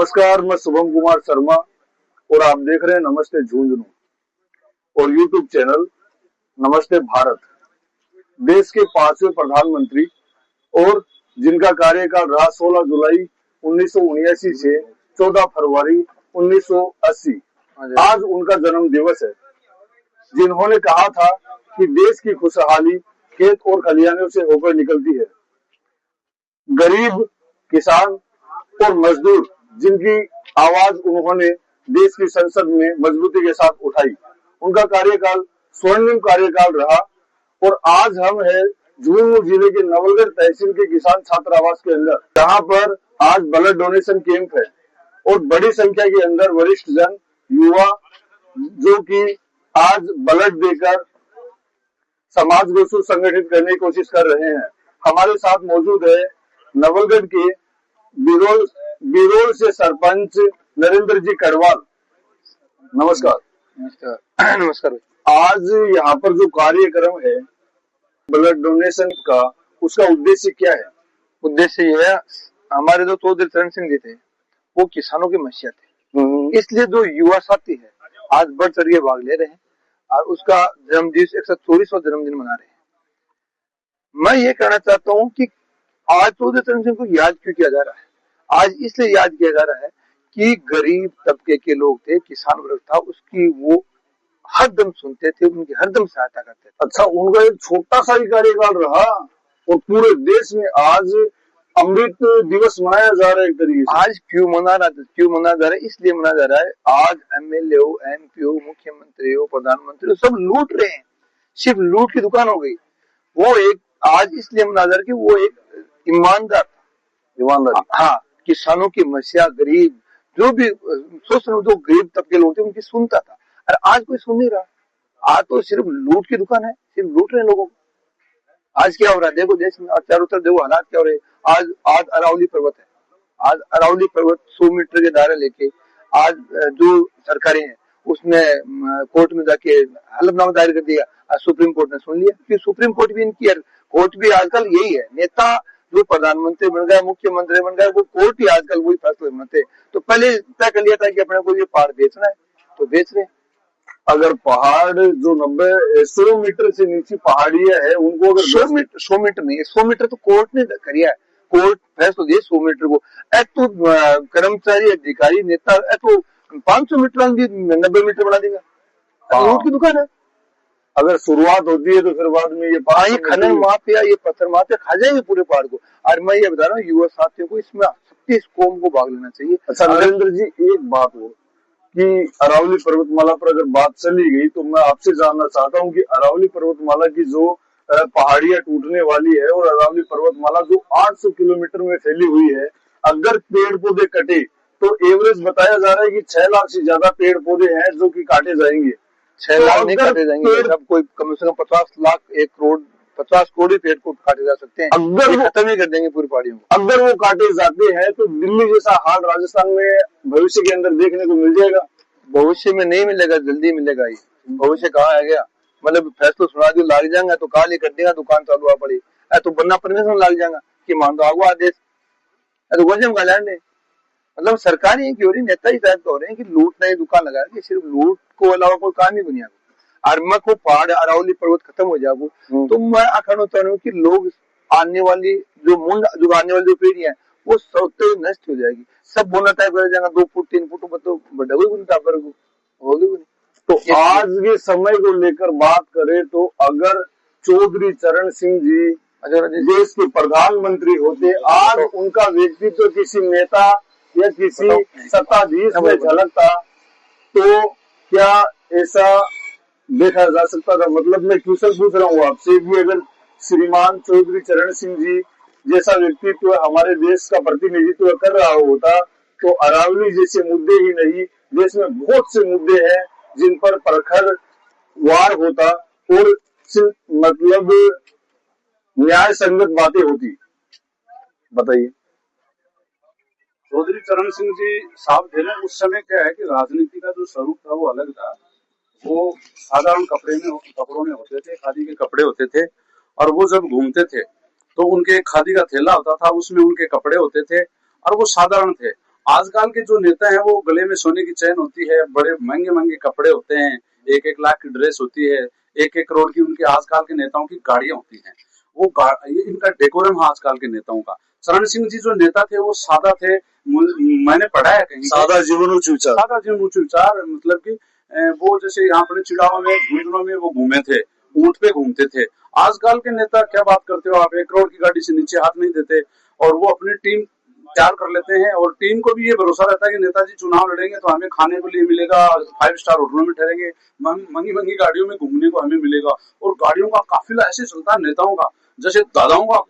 नमस्कार, मैं शुभम कुमार शर्मा और आप देख रहे हैं नमस्ते झुंझुनू और यूट्यूब चैनल नमस्ते भारत। देश के 5वें प्रधानमंत्री और जिनका कार्यकाल रहा 16 जुलाई 1979 से 14 फरवरी 1980, आज उनका जन्म दिवस है। जिन्होंने कहा था कि देश की खुशहाली खेत और खलिहानों से होकर निकलती है। गरीब, किसान और मजदूर जिनकी आवाज उन्होंने देश की संसद में मजबूती के साथ उठाई, उनका कार्यकाल स्वर्णिम कार्यकाल रहा। और आज हम हैं झुंझुनू जिले के नवलगढ़ तहसील के किसान छात्रावास के अंदर, जहां पर आज ब्लड डोनेशन कैंप है और बड़ी संख्या के अंदर वरिष्ठ जन, युवा जो कि आज ब्लड देकर समाज को सुसंगठित करने की कोशिश कर रहे हैं। हमारे साथ मौजूद है नवलगढ़ के बिरोल से सरपंच नरेंद्र जी कड़वाल। नमस्कार। नमस्कार। नमस्कार। आज यहाँ पर जो कार्यक्रम है ब्लड डोनेशन का, उसका उद्देश्य क्या है? उद्देश्य ये है, हमारे जो चौधरी चरण सिंह जी थे वो किसानों के मसीहा थे, इसलिए जो युवा साथी है आज बढ़ चढ़ के भाग ले रहे हैं और उसका जन्मदिन 124वां जन्मदिन मना रहे हैं। मैं ये कहना चाहता हूँ कि आज चौधरी चरण सिंह को याद क्यों किया जा रहा है? आज इसलिए याद किया जा रहा है कि गरीब तबके के लोग थे, किसान वर्ग था, उसकी वो हरदम सुनते थे, उनकी हरदम सहायता करते थे। अच्छा, उनका एक छोटा सा ही कार्यकाल रहा और पूरे देश में आज अमृत दिवस मनाया जा रहा है। एक तरीके से आज क्यों मना जा रहा है? इसलिए मना जा रहा है, आज एमएलए हो, एमपी हो, मुख्यमंत्री हो, प्रधानमंत्री हो, सब लूट रहे हैं। सिर्फ लूट की दुकान हो गई। वो एक आज इसलिए मना जा रहा है कि वो एक ईमानदार, हाँ, किसानों की मसीहा, गरीब जो भी जो गरीब तबके लोग थे उनकी सुनता था। और आज कोई सुन नहीं रहा। आज तो सिर्फ लूट की दुकान है, सिर्फ लूट रहे हैं लोगों को। आज क्या हो रहा है देखो देश में, चारों तरफ देखो हालात क्या हो रहे हैं। आज अरावली पर्वत है, आज अरावली पर्वत 100 मीटर के दायरे लेके आज जो सरकारें हैं उसने कोर्ट में जाके हलफनामा दायर कर दिया। सुप्रीम कोर्ट ने सुन लिया कि सुप्रीम कोर्ट भी इनकी कोर्ट भी आजकल यही है। नेता जो प्रधानमंत्री बन गया, मुख्यमंत्री बन गया, वो कोर्ट ही आजकल वही फैसले बनाते। तो पहले तय कर लिया था कि अपने को ये पहाड़ बेचना है तो बेच रहे हैं। अगर पहाड़ जो 100 मीटर से नीचे पहाड़ियां है उनको अगर 100 मीटर नहीं है, 100 मीटर तो कोर्ट ने करिया है। कोर्ट फैसला दिए 100 मीटर को। तो कर्मचारी, अधिकारी, नेता तो 500 मीटर भी 90 मीटर बना देगा। लूट की दुकान है। अगर शुरुआत होती है तो फिर बाद में ये खनन माफिया, ये पत्थर माफिया खा जाएंगे पूरे पहाड़ को। और मैं ये बता रहा हूँ युवा साथियों को इसमें सबके इस कौम को भाग लेना चाहिए। अच्छा नरेंद्र जी, एक बात हो कि अरावली पर्वतमाला पर अगर बात चली गई तो मैं आपसे जानना चाहता हूँ कि अरावली पर्वतमाला की जो पहाड़ियां टूटने वाली है और अरावली पर्वतमाला जो 800 किलोमीटर में फैली हुई है, अगर पेड़ पौधे कटे तो एवरेज बताया जा रहा है कि 6 लाख से ज्यादा पेड़ पौधे हैं जो कि काटे जाएंगे। 6 लाख नहीं काटे जाएंगे, सब कोई कम से कम 50 लाख, 1 करोड़, 50 करोड़ पेड़ को काटे जा सकते हैं। अगर वो खत्म ही कर देंगे पूरी पहाड़ियों को। अगर वो काटे जाते हैं तो दिल्ली जैसा हाल राजस्थान में भविष्य के अंदर देखने को मिल जाएगा। भविष्य में नहीं मिलेगा, जल्दी मिलेगा। ये भविष्य कहाँ है गया? मतलब फैसला सुना दियो लाग जाएगा तो काल ही कर देगा, दुकान चालू आ पड़ी तो बनना परमिशन लाग जाएगा कि मान दो आगो आदेश तो वजम का लैंड है। मतलब सरकार ही की हो रही, नेता ही शायद हो रहे हैं कि लूट नहीं दुकान लगा के सिर्फ लूट को अलावा कोई काम ही दुनिया में। और मैं को पहाड़ अरावली पर्वत खत्म हो जाए तो मैं आखना चाह रहा हूँ कि लोग आने वाली जो पीढ़ी है वो सब नष्ट हो जाएगी। सब बोना टाइप कर जाएगा, 2 फुट 3 फुट तो बढ़ा होगी। तो आज के समय को लेकर बात करें तो अगर चौधरी चरण सिंह जी अगर देश के प्रधानमंत्री होते, आज उनका व्यक्तित्व किसी नेता या किसी सत्ताधीश में झलकता तो क्या ऐसा देखा जा सकता था? मतलब मैं क्वेश्चन पूछ रहा हूँ आपसे कि अगर श्रीमान चौधरी चरण सिंह जी जैसा व्यक्तित्व हमारे देश का प्रतिनिधित्व कर रहा होता तो अरावली जैसे मुद्दे ही नहीं, देश में बहुत से मुद्दे हैं जिन पर प्रखर वार होता और मतलब न्याय संगत बातें होती। बताइए। चौधरी चरण सिंह जी साहब थे ना, उस समय क्या है कि राजनीति का जो स्वरूप था वो अलग था। वो साधारण कपड़ों में होते थे, खादी के कपड़े होते थे और वो जब घूमते थे तो उनके खादी का थैला होता था, उसमें उनके कपड़े होते थे और वो साधारण थे। आजकल के जो नेता हैं वो गले में सोने की चैन होती है, बड़े महंगे महंगे कपड़े होते हैं, 1-1 लाख की ड्रेस होती है, 1-1 करोड़ की उनके आजकल के नेताओं की गाड़ियां होती हैं। ये इनका डेकोरम है आजकल के नेताओं का। चरण सिंह जी जो नेता थे वो सादा थे। मैंने पढ़ा है कहीं सादा जीवन उच्च विचार। सादा जीवन उच्च विचार मतलब कि वो जैसे यहाँ पर चिड़ावा में झुंझुनों में वो घूमे थे, ऊंट पे घूमते थे। आजकल के नेता क्या बात करते हो आप, 1 करोड़ की गाड़ी से नीचे हाथ नहीं देते और वो अपनी टीम तैयार कर लेते हैं और टीम को भी ये भरोसा रहता है कि नेताजी चुनाव लड़ेंगे तो हमें खाने के लिए मिलेगा, 5 स्टार होटलों में ठहरेंगे, महंगी महंगी गाड़ियों में घूमने को हमें मिलेगा। और गाड़ियों का काफिला ऐसे चलता है नेताओं का, जैसे दादाओं का,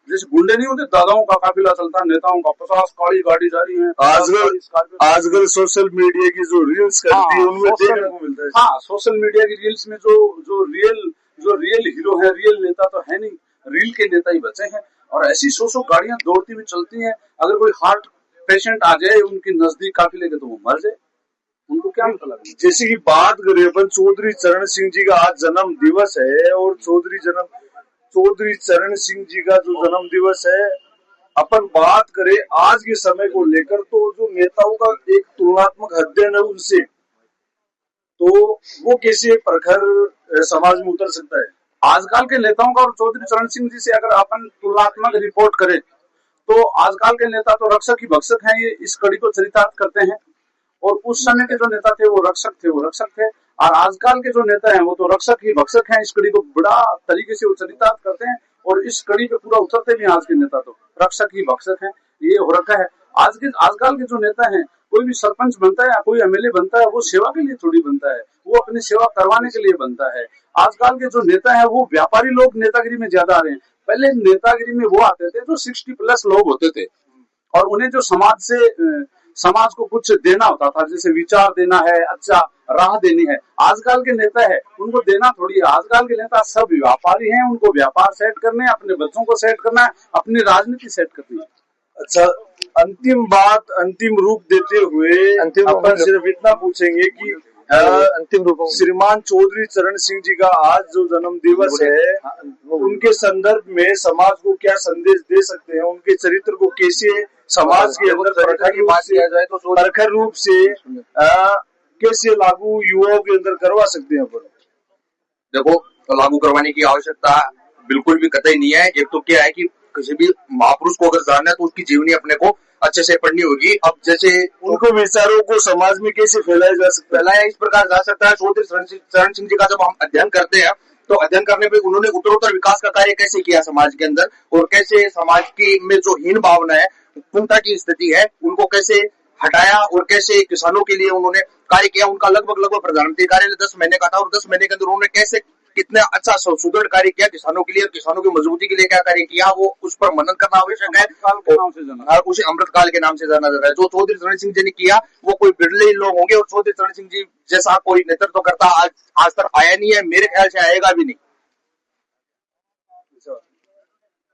जैसे गुंडे नहीं होते, दादाओं का काफिला चलता है नेताओं का। 50 काली गाड़ी जा रही है आजकल सोशल मीडिया की जो रील्स करती है उनमें देखने को मिलता है। हाँ, सोशल मीडिया की रील्स में जो रियल हीरो है, रियल नेता तो है नहीं, रील के नेता ही बचे हैं। और ऐसी 100 गाड़ियां दौड़ती हुई चलती हैं। अगर कोई हार्ट पेशेंट आ जाए उनके नजदीक काफिले के तो वो मर जाए, उनको क्या मतलब। जैसे कि बात करें अपन चौधरी चरण सिंह जी का आज जन्म दिवस है और चौधरी चरण सिंह जी का जो जन्म दिवस है, अपन बात करें आज के समय को लेकर तो जो नेताओं का एक तुलनात्मक अध्ययन है उनसे, तो वो कैसे प्रखर समाज में उतर सकता है। आजकल के नेताओं का और चौधरी चरण सिंह जी से अगर अपन तुलनात्मक रिपोर्ट करें तो आजकल के नेता तो रक्षक ही भक्षक हैं, ये इस कड़ी को चरितार्थ करते हैं। और उस समय के जो नेता थे वो रक्षक थे और आजकल के जो नेता हैं वो तो रक्षक ही भक्षक हैं। इस कड़ी को बड़ा तरीके से वो चरितार्थ करते हैं और इस कड़ी पे पूरा उतरते भी। आज के नेता तो रक्षक ही भक्षक हैं, ये हो रखा है। आजकल के जो नेता हैं, कोई भी सरपंच बनता है या कोई एमएलए बनता है वो सेवा के लिए थोड़ी बनता है, वो अपनी सेवा करवाने के लिए बनता है। आजकल के जो नेता है वो व्यापारी लोग नेतागिरी में ज्यादा आ रहे हैं। पहले नेतागिरी में वो आते थे जो 60+ लोग होते थे और उन्हें जो समाज को कुछ देना होता था, जैसे विचार देना है, अच्छा राह देनी है। आजकल के नेता है उनको देना थोड़ी है। आजकल के नेता सब व्यापारी हैं, उनको व्यापार सेट करने हैं, अपने बच्चों को सेट करना है, अपनी राजनीति सेट करनी है। अच्छा, अंतिम रूप देते हुए अपन सिर्फ इतना पूछेंगे कि अंतिम रूप श्रीमान चौधरी चरण सिंह जी का आज जो जन्म दिवस है, उनके संदर्भ में समाज को क्या संदेश दे सकते हैं, उनके चरित्र को कैसे समाज के अंदर प्रखर रूप से कैसे लागू युवाओं के अंदर करवा सकते हैं अपन। देखो, तो लागू करवाने की आवश्यकता बिल्कुल भी कतई नहीं है। एक तो क्या है कि किसी भी महापुरुष को अगर जानना है तो उसकी जीवनी अपने को अच्छे से पढ़नी होगी। अब जैसे उनको विचारों को समाज में कैसे फैलाया इस प्रकार जा सकता है। चौधरी चरण सिंह जी का जब हम अध्ययन करते हैं तो अध्ययन करने पे उन्होंने उत्तरोत्तर विकास का कार्य कैसे किया समाज के अंदर, और कैसे समाज की में जो हीन भावना है, पूर्णता की स्थिति है, उनको कैसे हटाया और कैसे किसानों के लिए उन्होंने कार्य किया। उनका लगभग प्रधानमंत्री कार्यालय 10 महीने का था और 10 महीने के अंदर उन्होंने कैसे कितना अच्छा सुदृढ़ कार्य किया किसानों के लिए, और किसानों की मजबूती के लिए क्या कार्य किया, वो उस पर मनन करना आवश्यक है। उसे अमृतकाल के नाम से जाना जाता है। जो चौधरी चरण सिंह जी ने किया वो कोई बिरले ही लोग होंगे, और चौधरी चरण सिंह जी जैसा कोई नेतृत्व करता आज तक आया नहीं है, मेरे ख्याल से आएगा भी नहीं।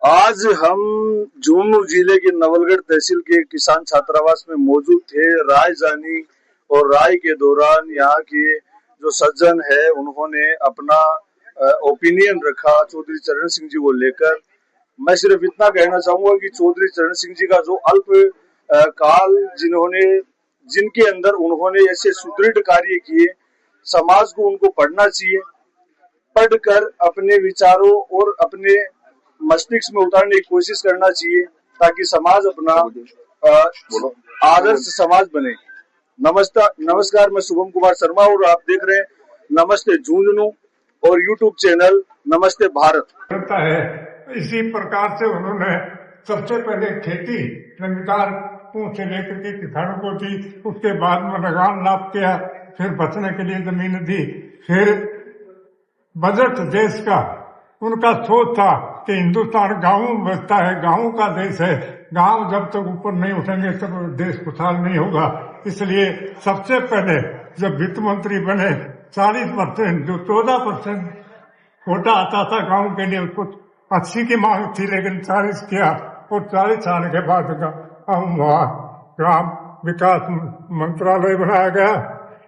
आज हम झुंझुनू जिले के नवलगढ़ तहसील के किसान छात्रावास में मौजूद थे। राय जानी और राय के दौरान यहाँ के जो सज्जन है उन्होंने अपना ओपिनियन रखा चौधरी चरण सिंह जी को लेकर। मैं सिर्फ इतना कहना चाहूंगा कि चौधरी चरण सिंह जी का जो अल्प काल जिनके अंदर उन्होंने ऐसे सुदृढ़ कार्य किए, समाज को उनको पढ़ना चाहिए, पढ़कर अपने विचारों और अपने मस्तिष्क में उतारने की कोशिश करना चाहिए ताकि समाज अपना आदर्श समाज बने। नमस्कार, मैं शुभम कुमार शर्मा और आप देख रहे हैं नमस्ते झुंझुनू और यूट्यूब चैनल नमस्ते भारत। करता है इसी प्रकार से उन्होंने सबसे पहले खेती जमींदार से लेकर के किसानों को दी, उसके बाद में लगान लाभ किया, फिर बचने के लिए जमीन दी, फिर बजट देश का उनका सोच था कि हिंदुस्तान गाँव में बसता है, गाँव का देश है, गांव जब तक ऊपर नहीं उठेंगे तब देश खुशहाल नहीं होगा। इसलिए सबसे पहले जब वित्त मंत्री बने 40%, जो 14% कोटा आता था गांव के लिए, उसको 80 की मांग थी लेकिन 40 किया, और 40 आने के बाद वहाँ ग्राम विकास मंत्रालय बनाया गया।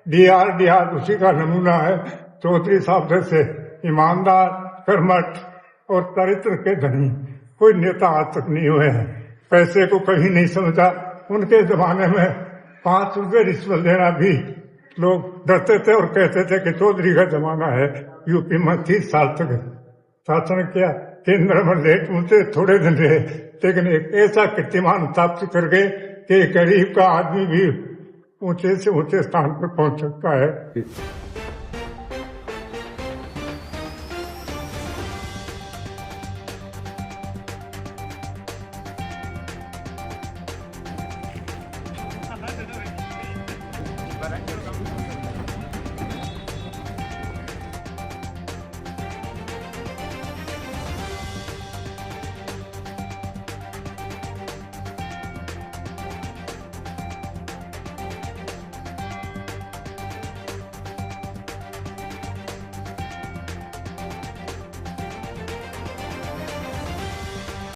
डीआर उसी का नमूना है। चौधरी साहब जैसे ईमानदार, कर्मठ और चरित्र के धनी कोई नेता आज तक नहीं हुए हैं। पैसे को कभी नहीं समझा, उनके जमाने में 5 रुपए रिश्वत देना भी लोग डरते थे और कहते थे कि चौधरी का जमाना है। यूपी में 30 साल तक शासन किया, केंद्र में लेट ऊंचे थोड़े दिन रहे, लेकिन एक ऐसा कीर्तिमान स्थापित कर गए कि गरीब का आदमी भी ऊंचे से ऊंचे स्थान पर पहुंच सकता है।